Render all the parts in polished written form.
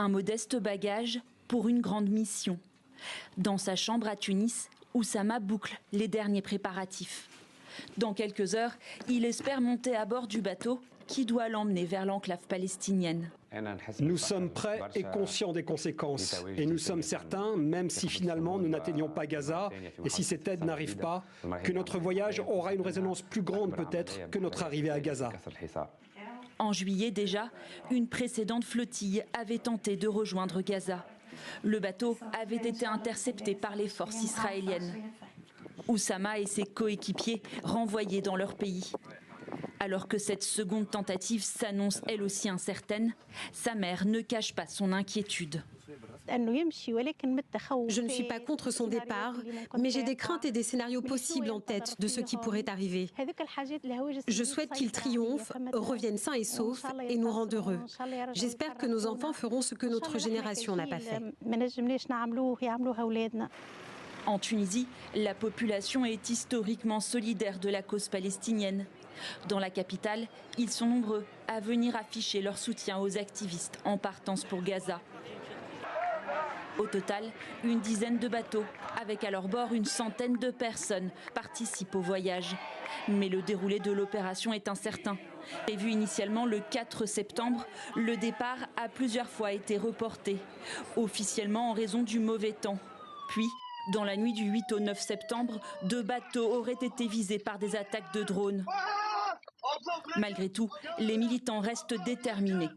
Un modeste bagage pour une grande mission. Dans sa chambre à Tunis, Oussama boucle les derniers préparatifs. Dans quelques heures, il espère monter à bord du bateau qui doit l'emmener vers l'enclave palestinienne. Nous sommes prêts et conscients des conséquences. Et nous sommes certains, même si finalement nous n'atteignons pas Gaza, et si cette aide n'arrive pas, que notre voyage aura une résonance plus grande peut-être que notre arrivée à Gaza. En juillet déjà, une précédente flottille avait tenté de rejoindre Gaza. Le bateau avait été intercepté par les forces israéliennes. Oussama et ses coéquipiers renvoyés dans leur pays. Alors que cette seconde tentative s'annonce elle aussi incertaine, sa mère ne cache pas son inquiétude. Je ne suis pas contre son départ, mais j'ai des craintes et des scénarios possibles en tête de ce qui pourrait arriver. Je souhaite qu'il triomphe, revienne sain et sauf et nous rende heureux. J'espère que nos enfants feront ce que notre génération n'a pas fait. En Tunisie, la population est historiquement solidaire de la cause palestinienne. Dans la capitale, ils sont nombreux à venir afficher leur soutien aux activistes en partance pour Gaza. Au total, une dizaine de bateaux, avec à leur bord une centaine de personnes, participent au voyage. Mais le déroulé de l'opération est incertain. Prévu initialement le 4 septembre, le départ a plusieurs fois été reporté, officiellement en raison du mauvais temps. Puis, dans la nuit du 8 au 9 septembre, 2 bateaux auraient été visés par des attaques de drones. Malgré tout, les militants restent déterminés.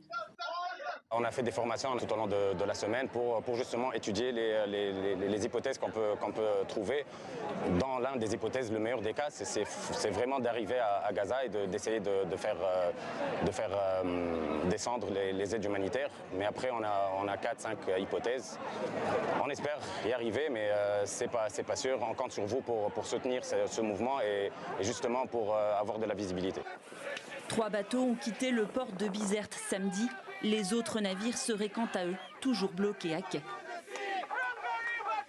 On a fait des formations tout au long de la semaine pour justement étudier les hypothèses qu'on peut trouver. Dans l'un des hypothèses, le meilleur des cas, c'est vraiment d'arriver à Gaza et d'essayer de faire descendre les aides humanitaires. Mais après, on a 4-5 hypothèses. On espère y arriver, mais c'est pas sûr. On compte sur vous pour soutenir ce mouvement et justement pour avoir de la visibilité. 3 bateaux ont quitté le port de Bizerte samedi. Les autres navires seraient quant à eux toujours bloqués à quai.